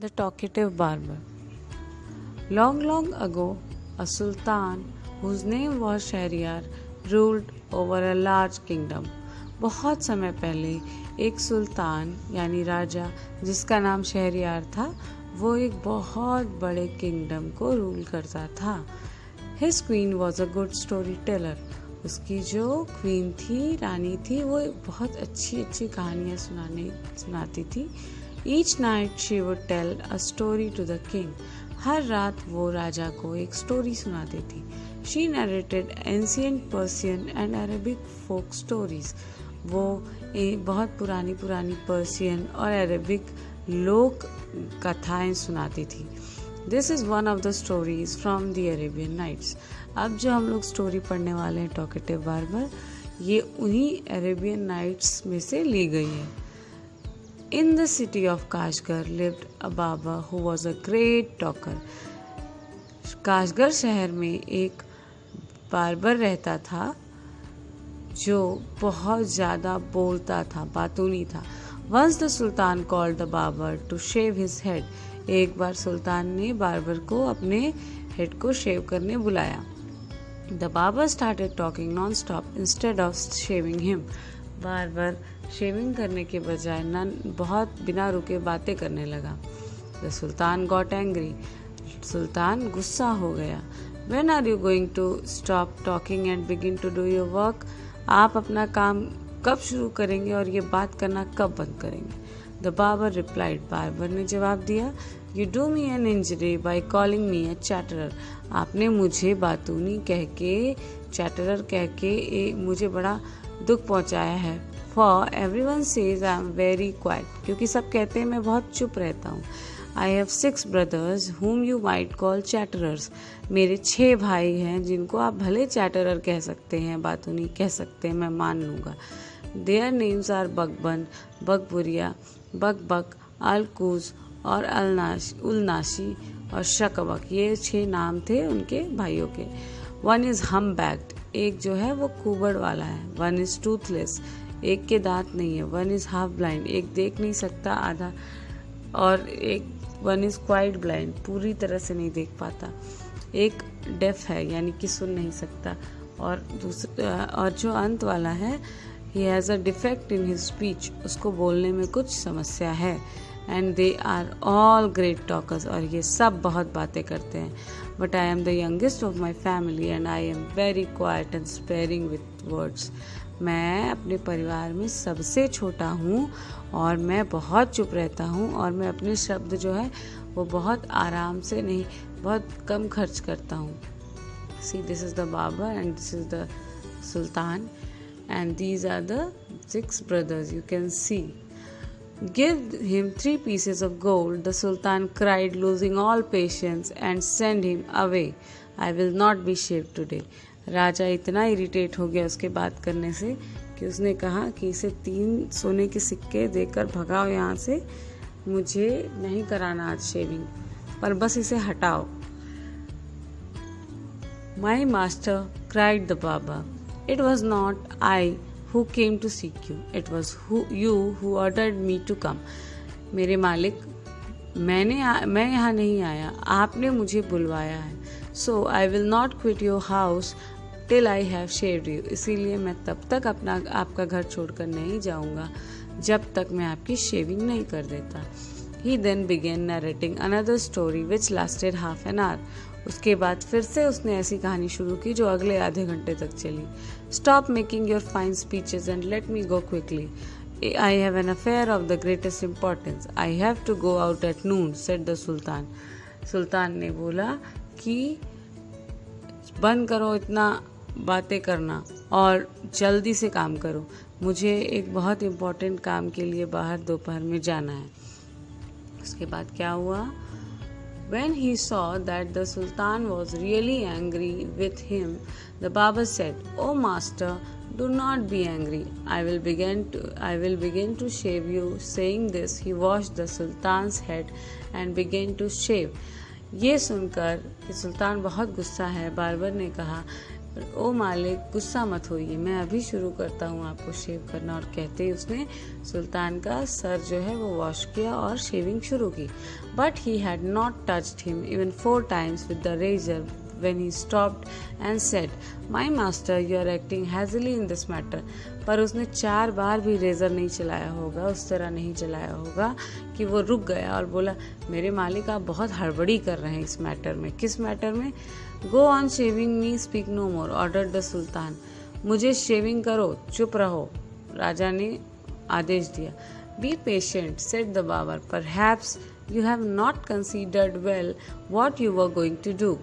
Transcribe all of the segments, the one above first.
The Talkative Barber. Long, long ago, a sultan whose name was Shahryar ruled over a large kingdom. बहुत समय पहले एक सुल्तान यानी राजा जिसका नाम शहरयार था, वो एक बहुत बड़े किंगडम को रूल करता था. His queen was a good storyteller. उसकी जो क्वीन थी, रानी थी, वो बहुत अच्छी अच्छी कहानियाँ सुनाती थी. Each night she would tell a story to the king. हर रात वो राजा को एक स्टोरी सुनाती थी. She narrated ancient Persian and Arabic folk stories. वो बहुत पुरानी पर्शियन और अरेबिक लोक कथाएं सुनाती थी. This is one of the stories from the Arabian Nights. अब जो हम लोग स्टोरी पढ़ने वाले हैं टॉकेटिव बार्बर, ये उन्हीं अरेबियन नाइट्स में से ली गई है. In the city of Kashgar lived a barber who was a great talker. Kashgar शहर में एक बार्बर रहता था जो बहुत ज़्यादा बोलता था, बातूनी था. Once the Sultan called the barber to shave his head. एक बार सुल्तान ने बार्बर को अपने हेड को शेव करने बुलाया. The barber started talking non-stop instead of shaving him. Barber shaving करने के बजाय बहुत बिना रुके बातें करने लगा. The Sultan got angry. सुल्तान गुस्सा हो गया. When are you going to stop talking and begin to do your work? आप अपना काम कब शुरू करेंगे और ये बात करना कब बंद करेंगे? The barber replied. बार्बर ने जवाब दिया, You do me an injury by calling me a chatterer. आपने मुझे बातूनी कह के, chatterer कह के मुझे बड़ा दुख पहुंचाया है. For everyone says I am very quiet. क्योंकि सब कहते हैं मैं बहुत चुप रहता हूँ. I have 6 brothers whom you might call chatterers. मेरे 6 भाई हैं जिनको आप भले chatterer कह सकते हैं, बातूनी कह सकते हैं, मैं मान लूँगा. Their names are बकबन, बकबुरिया, बकबक, अलकूज और उलनाशी और शकबक. ये 6 नाम थे उनके भाइयों के. One is humpbacked. एक जो है वो कुबड़ वाला है. One is toothless. एक के दांत नहीं है. One is half blind. एक देख नहीं सकता आधा. और एक One is quite blind. पूरी तरह से नहीं देख पाता. एक डेफ है यानी कि सुन नहीं सकता. और जो अंत वाला है, he has a defect in his speech. उसको बोलने में कुछ समस्या है. And they are all great talkers. और ये सब बहुत बातें करते हैं. But I am the youngest of my family and I am very quiet and sparing with words. मैं अपने परिवार में सबसे छोटा हूँ और मैं बहुत चुप रहता हूँ और मैं अपने शब्द जो है वो बहुत आराम से नहीं, बहुत कम खर्च करता हूँ. See, this is the barber and this is the sultan and these are the 6 brothers you can see. Give him 3 pieces of gold. The sultan cried, losing all patience, and send him away. I will not be shaved today. राजा इतना irritate हो गया उसके बात करने से कि उसने कहा कि इसे 3 सोने के सिक्के देकर भगाओ यहाँ से. मुझे नहीं कराना आज शेविंग, पर बस इसे हटाओ. My master, cried the barber. It was not I who came to seek you. It was you who ordered me to come. मेरे मालिक, मैं यहाँ नहीं आया, आपने मुझे बुलवाया है. So I will not quit your house till I have shaved you. इसीलिए मैं तब तक आपका घर छोड़कर नहीं जाऊँगा जब तक मैं आपकी शेविंग नहीं कर देता. He then began narrating another story which lasted half an hour. उसके बाद फिर से उसने ऐसी कहानी शुरू की जो अगले आधे घंटे तक चली. Stop making your fine speeches and let me go quickly. I have an affair of the greatest importance. I have to go out at noon, said the Sultan. सुल्तान ने बोला कि बंद करो इतना बातें करना और जल्दी से काम करो. मुझे एक बहुत इम्पोर्टेंट काम के लिए बाहर दोपहर में जाना है. उसके बाद क्या हुआ? When he saw that the Sultan was really angry with him, the barber said, "Oh master, do not be angry. I will begin to shave you." Saying this, he washed the Sultan's head and began to shave. ये सुनकर कि सुल्तान बहुत गुस्सा है, barber ने कहा ओ मालिक, गुस्सा मत होइए, मैं अभी शुरू करता हूँ आपको शेव करना। और कहते ही उसने सुल्तान का सर जो है वो वॉश किया और शेविंग शुरू की। But he had not touched him even 4 times with the razor when he stopped and said, "My master, you are acting hazily in this matter." पर उसने 4 बार भी रेजर नहीं चलाया होगा, उस तरह नहीं चलाया होगा कि वो रुक गया और बोला, मेरे मालिक आप बहुत हड़बड़ी कर रहे हैं इस मैटर में। किस मैटर में? Go on shaving me, speak no more, order the sultan. मुझे शेविंग करो, चुप रहो, राजा ने आदेश दिया। Be patient, said the barber, perhaps you have not considered well what you were going to do.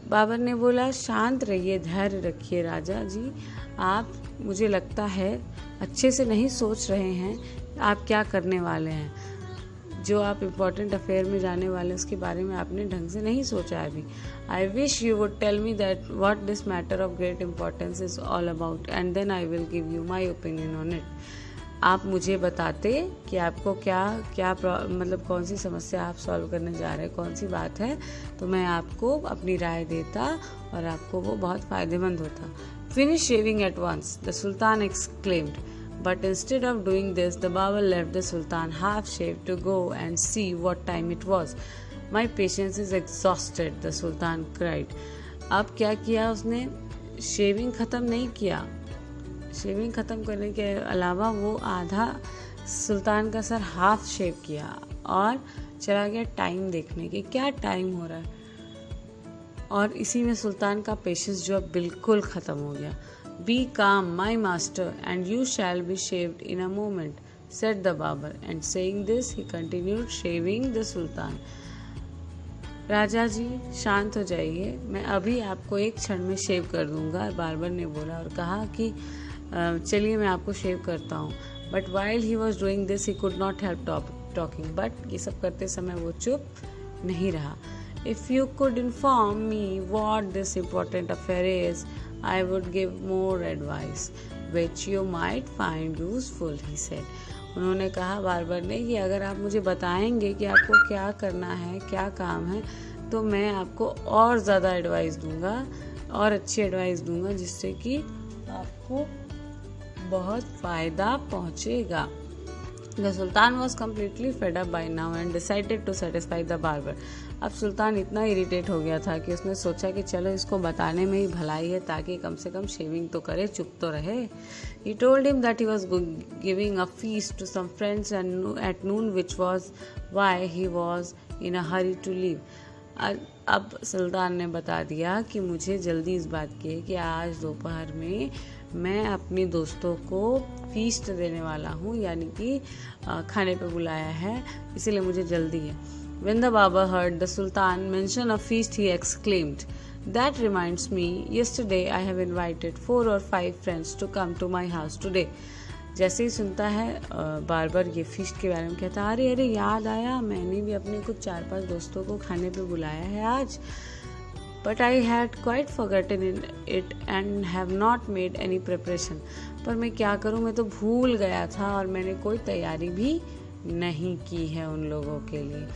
Barber ने बोला, शांत रहिए, धैर्य रखिए राजा जी, आप मुझे लगता है अच्छे से नहीं सोच रहे हैं आप क्या करने वाले हैं। जो आप इम्पोर्टेंट अफेयर में जाने वाले उसके बारे में आपने ढंग से नहीं सोचा है अभी। I wish you would tell me that what this matter of great importance is all about and then I will give you my opinion on it. आप मुझे बताते कि आपको क्या मतलब कौन सी समस्या आप सॉल्व करने जा रहे हैं, कौन सी बात है, तो मैं आपको अपनी राय देता और आपको वो बहुत फ़ायदेमंद होता। Finish shaving at once, the sultan exclaimed, but instead of doing this the barber left the sultan half shave to go and see what time it was. My patience is exhausted, the sultan cried. अब क्या किया उसने? Shaving ख़त्म नहीं किया। Shaving ख़त्म करने के अलावा वो आधा सुल्तान का सर हाफ शेव किया और चला गया टाइम देखने की, क्या टाइम हो रहा है। और इसी में सुल्तान का पेशेंस जो बिल्कुल ख़त्म हो गया। Be calm my master and you shall be shaved in a moment, said the barber, and saying this he continued shaving the sultan. राजा जी शांत हो जाइए, मैं अभी आपको एक क्षण में शेव कर दूंगा, बाबर ने बोला और कहा कि चलिए मैं आपको शेव करता हूँ। But while he was doing this he could not help talking, but ये सब करते समय वो चुप नहीं रहा। If you could inform me what this important affair is, I would give more advice which you might find useful, he said. उन्होंने कहा बाबर ने कि अगर आप मुझे बताएंगे कि आपको क्या करना है, क्या काम है, तो मैं आपको और ज़्यादा एडवाइस दूंगा और अच्छी एडवाइस दूंगा जिससे कि आपको बहुत फ़ायदा पहुँचेगा। The Sultan was completely fed up by now and decided to satisfy the barber. अब सुल्तान इतना इरिटेट हो गया था कि उसने सोचा कि चलो इसको बताने में ही भलाई है ताकि कम से कम शेविंग तो करे, चुप तो रहे। He told him that he was giving a feast to some friends at noon, which was why he was in a hurry to leave. अब सुल्तान ने बता दिया कि मुझे जल्दी इस बात की है कि आज दोपहर में मैं अपने दोस्तों को फीस्ट देने वाला हूँ, यानी कि खाने पे बुलाया है, इसीलिए मुझे जल्दी है। When the Baba heard the Sultan mention a feast, he exclaimed, "That reminds me, yesterday I have invited 4 or 5 friends to come to my house today." जैसे ही सुनता है बार ये फीस्ट के बारे में कहता, अरे अरे याद आया, मैंने भी अपने कुछ 4-5 दोस्तों को खाने पे बुलाया है आज। But I had quite forgotten it and have not made any preparation. पर मैं क्या करूँ, मैं तो भूल गया था और मैंने कोई तैयारी भी नहीं की है उन लोगों के लिए।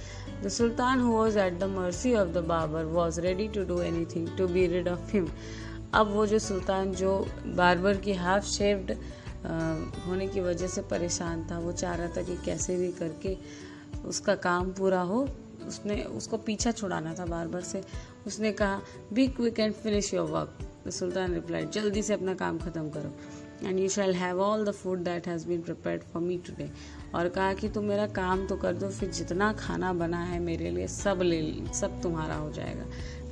The Sultan, who was at the mercy of the Babar, was ready to do anything to be rid of him. अब वो जो सुल्तान जो बाबर की हाफ शेव्ड होने की वजह से परेशान था, वो चाह रहा था कि कैसे भी करके उसका काम पूरा हो, उसने उसको पीछा छुड़ाना था बाबर से। उसने कहा, be quick and finish your work. The sultan replied, जल्दी से अपना काम ख़त्म करो। And you shall have all the food that has been prepared for me today. और कहा कि तुम मेरा काम तो कर दो, फिर जितना खाना बना है मेरे लिए सब तुम्हारा हो जाएगा।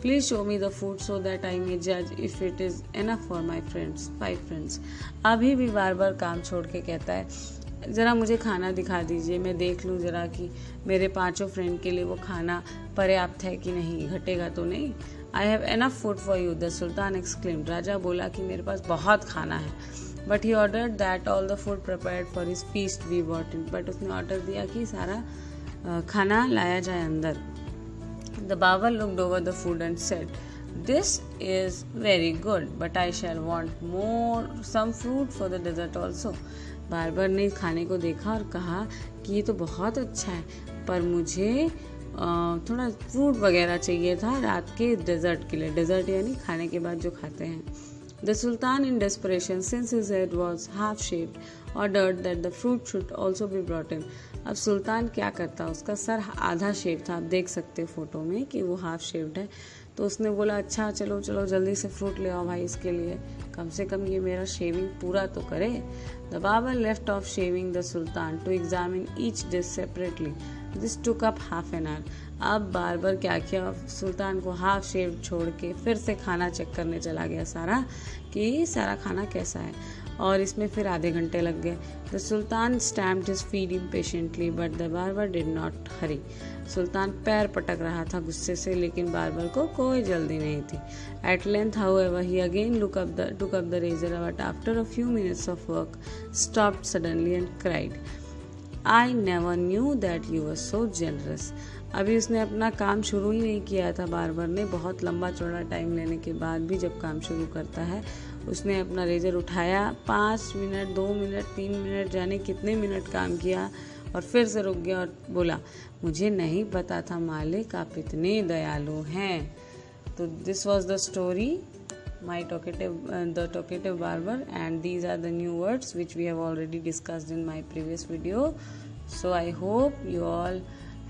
Please show me the food so that I may जज if it is enough for my friends 5 friends. अभी भी बार काम छोड़ के कहता है, ज़रा मुझे खाना दिखा दीजिए, मैं देख लूँ ज़रा कि मेरे 5 फ्रेंड के लिए वो खाना पर्याप्त है कि नहीं, घटेगा तो नहीं। I have enough food for you, the sultan exclaimed. राजा बोला कि मेरे पास बहुत खाना है। But he ordered that all the food prepared for his feast be brought in. But उसने ऑर्डर दिया कि सारा खाना लाया जाए अंदर। The barber looked over the food and said, this is very good but I shall want more some fruit for the dessert also. Barber ने खाने को देखा और कहा कि ये तो बहुत अच्छा है, पर मुझे थोड़ा फ्रूट वगैरह चाहिए था रात के डेजर्ट के लिए। डेजर्ट यानी खाने के बाद जो खाते हैं। The Sultan, in desperation, since his head was half-shaved, ordered that the fruit should also be brought in. अब सुल्तान क्या करता, उसका सर आधा शेव था, आप देख सकते हो फोटो में कि वो हाफ शेव्ड है। तो उसने बोला अच्छा चलो चलो जल्दी से फ्रूट ले आओ भाई, इसके लिए कम से कम ये मेरा शेविंग पूरा तो करे। The barber left off shaving the sultan to examine each dish separately. This took up half an hour. अब बार्बर क्या किया, सुल्तान को हाफ शेव छोड़ के फिर से खाना चेक करने चला गया सारा, कि सारा खाना कैसा है, और इसमें फिर आधे घंटे लग गए। The sultan stamped his feet impatiently but the barber did not hurry. सुल्तान पैर पटक रहा था गुस्से से, लेकिन बार्बर को कोई जल्दी नहीं थी। At length however he again took up the razor but after a few minutes of work stopped suddenly and cried, I never knew that you were so generous. अभी उसने अपना काम शुरू ही नहीं किया था बार्बर ने, बहुत लंबा चौड़ा टाइम लेने के बाद भी जब काम शुरू करता है, उसने अपना रेजर उठाया, 5 मिनट 2 मिनट 3 मिनट जाने कितने मिनट काम किया और फिर से रुक गया और बोला मुझे नहीं पता था मालिक आप इतने दयालु हैं। तो this was the story the talkative barber, and these are the new words which we have already discussed in my previous video. So I hope you all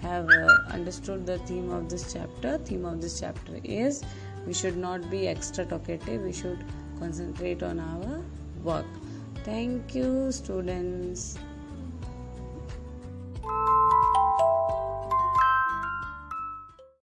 have understood the theme of this chapter. Theme of this chapter is we should not be extra talkative, we should concentrate on our work. Thank you, students.